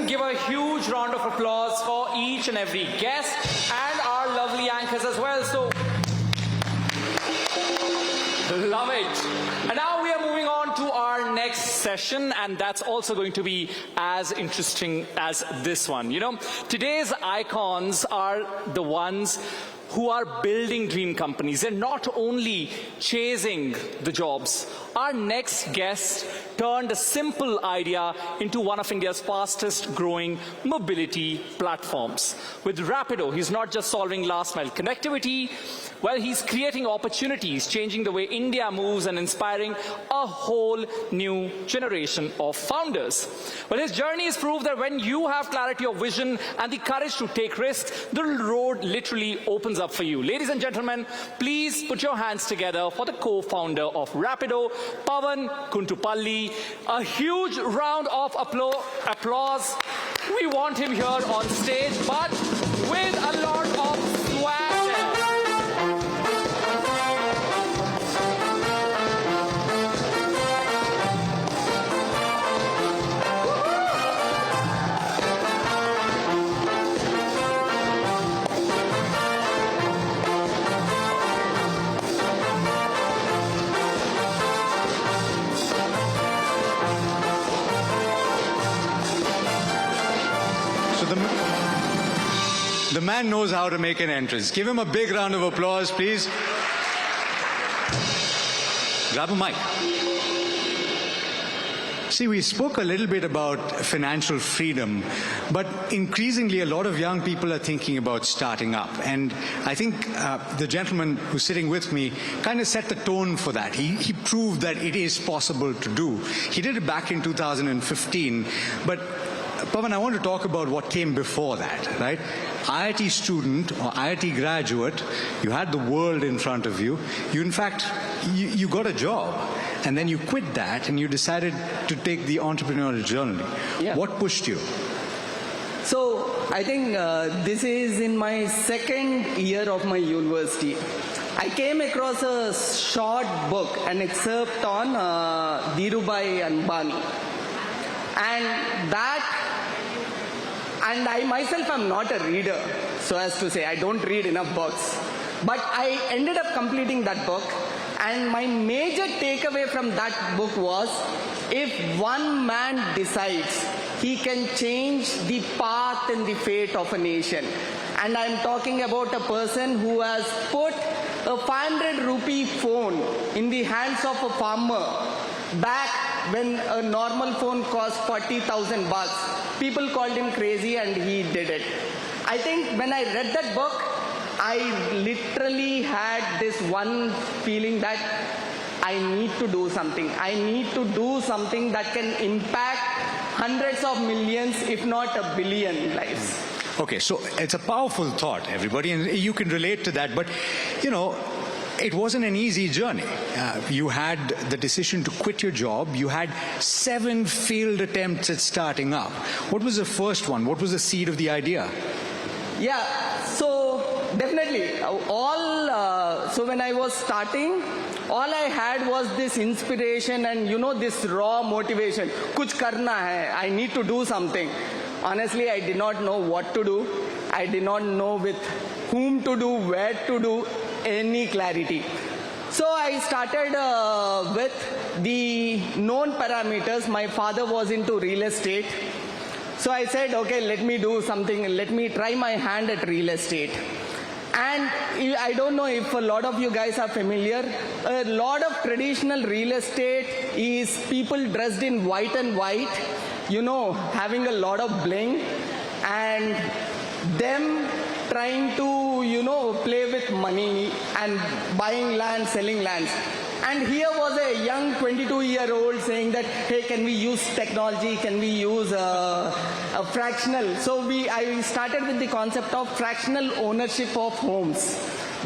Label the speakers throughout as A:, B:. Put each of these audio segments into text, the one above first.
A: give a huge round of applause for each and every guest and our lovely anchors as well. So, love it. And now we are moving on to our next session, and that's also going to be as interesting as this one. You know, today's icons are the ones who are building dream companies. They're not only chasing the jobs. Our next guest turned a simple idea into one of India's fastest growing mobility platforms. With Rapido, he's not just solving last mile connectivity, well, he's creating opportunities, changing the way India moves and inspiring a whole new generation of founders. Well, his journey is proof that when you have clarity of vision and the courage to take risks, the road literally opens up for you. Ladies and gentlemen, please put your hands together for the co-founder of Rapido, Pavan Guntapalli. A huge round of applause. We want him here on stage, but with a lot of swag.
B: The man knows how to make an entrance. Give him a big round of applause, please. Grab a mic. See, we spoke a little bit about financial freedom, but increasingly a lot of young people are thinking about starting up. And I think the gentleman who's sitting with me kind of set the tone for that. He proved that it is possible to do. He did it back in 2015, but Pavan, I want to talk about what came before that, right? IIT student or IIT graduate, you had the world in front of you. In fact, you got a job, and then you quit that and you decided to take the entrepreneurial journey.
C: Yeah.
B: What pushed you?
C: So I think this is in my second year of my university. I came across a short book, an excerpt on Dhirubhai Ambani. And I myself am not a reader, so as to say, I don't read enough books. But I ended up completing that book, and my major takeaway from that book was, if one man decides, he can change the path and the fate of a nation. And I'm talking about a person who has put a 500 rupee phone in the hands of a farmer back when a normal phone cost 40,000 bucks. People called him crazy and he did it. I think when I read that book, I literally had this one feeling that I need to do something. I need to do something that can impact hundreds of millions, if not a billion lives.
B: Okay, so it's a powerful thought, everybody, and you can relate to that, but, you know, it wasn't an easy journey. You had the decision to quit your job. You had 7 failed attempts at starting up. What was the first one? What was the seed of the idea?
C: Yeah, so definitely. So when I was starting, all I had was this inspiration and, you know, this raw motivation. Kuch karna hai. I need to do something. Honestly, I did not know what to do. I did not know with whom to do, where to do, any clarity. So I started with the known parameters. My father was into real estate. So I said, okay, let me do something. Let me try my hand at real estate. And I don't know if a lot of you guys are familiar. A lot of traditional real estate is people dressed in white and white, you know, having a lot of bling, and them trying to, you know, play with money and buying land, selling lands. And here was a young 22-year-old saying that, hey, can we use technology? Can we use a fractional? So I started with the concept of fractional ownership of homes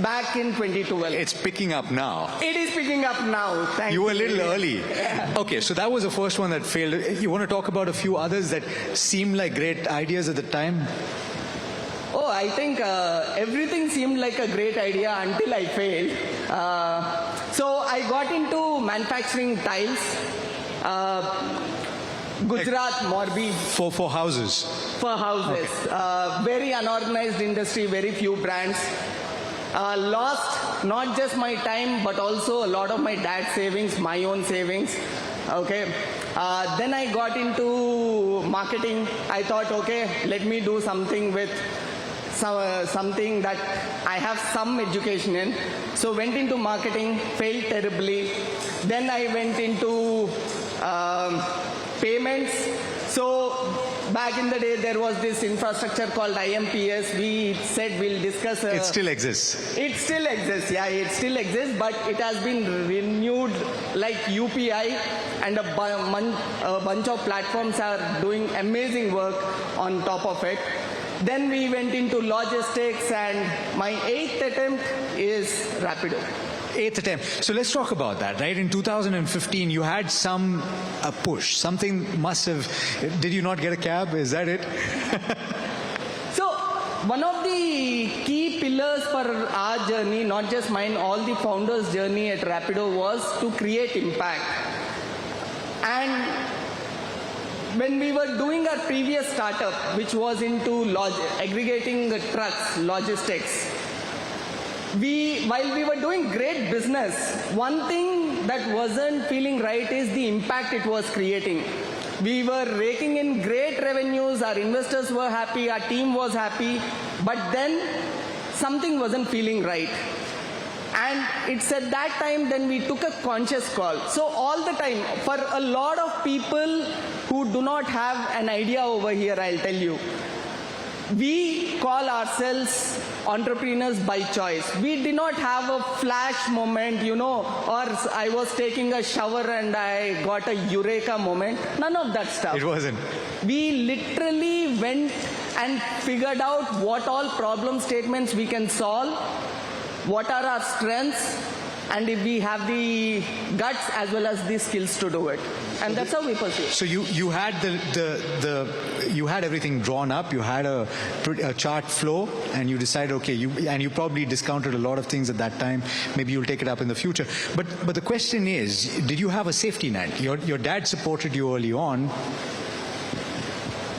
C: back in 2012.
B: It's picking up now.
C: It is picking up now. Thank you.
B: You were a little early. Okay, so that was the first one that failed. You want to talk about a few others that seemed like great ideas at the time?
C: Oh, I think everything seemed like a great idea until I failed. So I got into manufacturing tiles. Gujarat, Morbi.
B: For houses.
C: For houses. Very unorganized industry, very few brands. Lost not just my time, but also a lot of my dad's savings, my own savings. Okay. Then I got into marketing. I thought, okay, let me do something with something that I have some education in. So went into marketing, failed terribly. Then I went into payments. So back in the day, there was this infrastructure called IMPS. We said we'll discuss.
B: It still exists.
C: It still exists, yeah, it still exists, but it has been renewed like UPI, and a bunch of platforms are doing amazing work on top of it. Then we went into logistics, and my 8th attempt is Rapido.
B: 8th attempt. So let's talk about that, right? In 2015, you had some push. Something must have. Did you not get a cab? Is that it?
C: So one of the key pillars for our journey, not just mine, all the founders' journey at Rapido, was to create impact. And when we were doing our previous startup, which was into aggregating the trucks, logistics, while we were doing great business, one thing that wasn't feeling right is the impact it was creating. We were raking in great revenues, our investors were happy, our team was happy, but then something wasn't feeling right. And it's at that time then we took a conscious call. So all the time, for a lot of people who do not have an idea over here, I'll tell you, we call ourselves entrepreneurs by choice. We did not have a flash moment, or I was taking a shower and I got a eureka moment. None of that stuff.
B: It wasn't.
C: We literally went and figured out what all problem statements we can solve, what are our strengths, and if we have the guts as well as the skills to do it. And that's how we pursue.
B: So you had you had everything drawn up, you had a chart flow, and you decided, okay, you probably discounted a lot of things at that time. Maybe you'll take it up in the future. But the question is, did you have a safety net? Your dad supported you early on.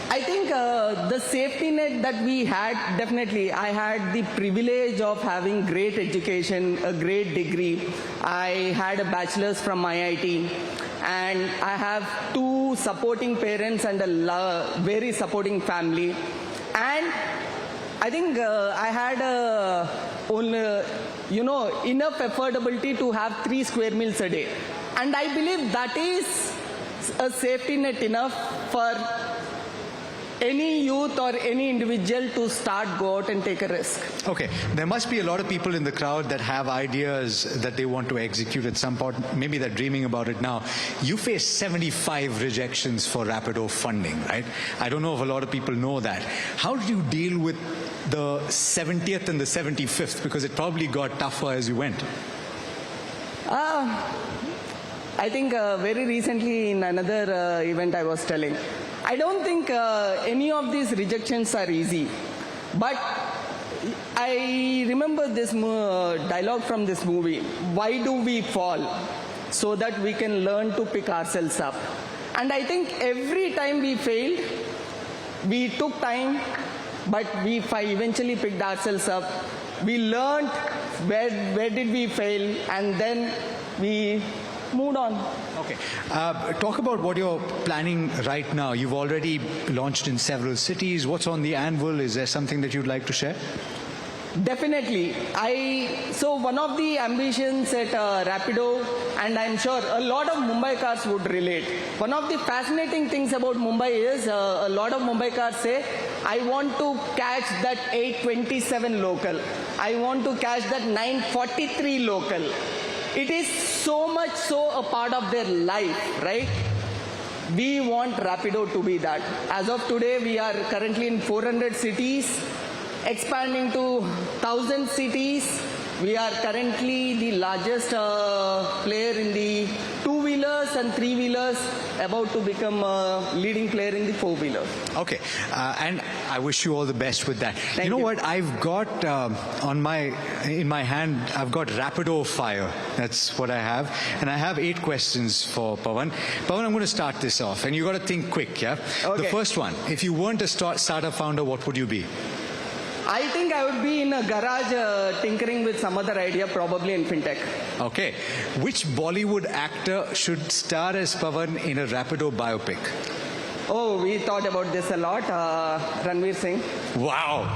C: I think the safety net that we had, definitely, I had the privilege of having great education, a great degree. I had a bachelor's from IIT, and I have 2 supporting parents and a very supporting family. And I think I had enough affordability to have 3 square meals a day. And I believe that is a safety net enough for any youth or any individual to go out and take a risk.
B: Okay, there must be a lot of people in the crowd that have ideas that they want to execute at some point. Maybe they're dreaming about it now. You faced 75 rejections for Rapido funding, right? I don't know if a lot of people know that. How did you deal with the 70th and the 75th? Because it probably got tougher as you went.
C: I think very recently in another event I was telling, I don't think any of these rejections are easy. But I remember this dialogue from this movie. Why do we fall? So that we can learn to pick ourselves up. And I think every time we failed, we took time, but we eventually picked ourselves up. We learned where did we fail, and then we moved on.
B: Okay. Talk about what you're planning right now. You've already launched in several cities. What's on the anvil? Is there something that you'd like to share?
C: Definitely. So one of the ambitions at Rapido, and I'm sure a lot of Mumbai cars would relate. One of the fascinating things about Mumbai is a lot of Mumbai cars say, I want to catch that 827 local. I want to catch that 943 local. It is so much so a part of their life, right? We want Rapido to be that. As of today, we are currently in 400 cities, expanding to 1,000 cities. We are currently the largest player in the 2-wheeler two-wheelers and three-wheelers, about to become a leading player in the four-wheelers.
B: Okay, and I wish you all the best with that.
C: Thank
B: you know
C: you.
B: what? I've got in my hand, I've got Rapido Fire. That's what I have, and I have 8 questions for Pavan. Pavan, I'm going to start this off, and you got to think quick, yeah?
C: Okay.
B: The first one: if you weren't a startup founder, what would you be?
C: I think I would be in a garage tinkering with some other idea, probably in fintech.
B: Okay, which Bollywood actor should star as Pavan in a Rapido biopic?
C: Oh, we thought about this a lot. Ranveer Singh.
B: Wow.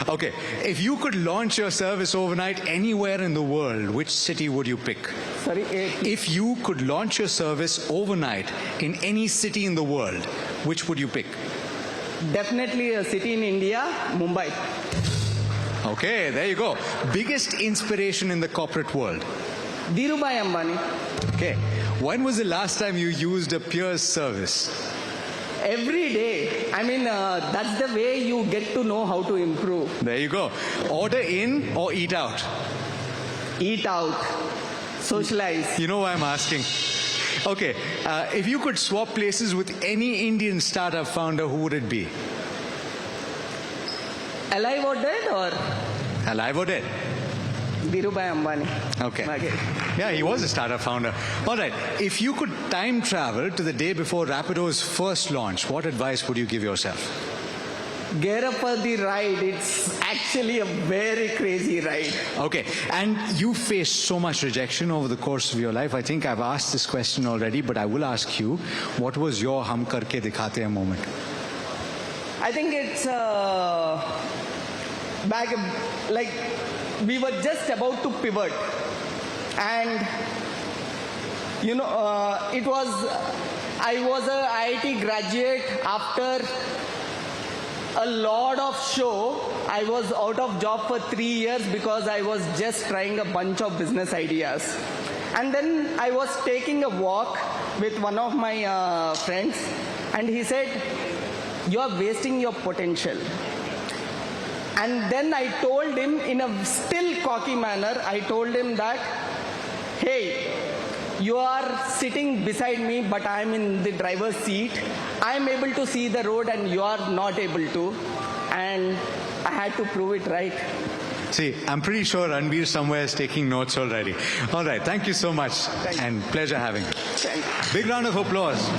B: Okay, if you could launch your service overnight anywhere in the world, which city would you pick?
C: Sorry.
B: If you could launch your service overnight in any city in the world, which would you pick?
C: Definitely a city in India, Mumbai.
B: Okay, there you go. Biggest inspiration in the corporate world?
C: Dhirubhai Ambani.
B: Okay, when was the last time you used a peer's service?
C: Every day. I mean, that's the way you get to know how to improve.
B: There you go. Order in or eat out?
C: Eat out. Socialize.
B: You know why I'm asking. Okay, if you could swap places with any Indian startup founder, who would it be?
C: Alive or dead or?
B: Alive or dead?
C: Dhirubhai Ambani.
B: Okay.
C: Okay.
B: Yeah, he was a startup founder. All right, if you could time travel to the day before Rapido's first launch, what advice would you give yourself?
C: Gear up for the ride. It's actually a very crazy ride.
B: Okay, and you faced so much rejection over the course of your life. I think I've asked this question already, but I will ask you, what was your hum karke dikhate hai moment?
C: I think it's back, like, we were just about to pivot. And, you know, I was a IIT graduate after a lot of show. I was out of job for 3 years because I was just trying a bunch of business ideas. And then I was taking a walk with one of my friends, and he said, "You are wasting your potential." And then I told him in a still cocky manner, I told him that, "Hey, you are sitting beside me, but I'm in the driver's seat. I'm able to see the road and you are not able to." And I had to prove it right.
B: See, I'm pretty sure Ranveer somewhere is taking notes already. All right, thank you so much.
C: Thank you.
B: And pleasure having you.
C: Thank you.
B: Big round of applause.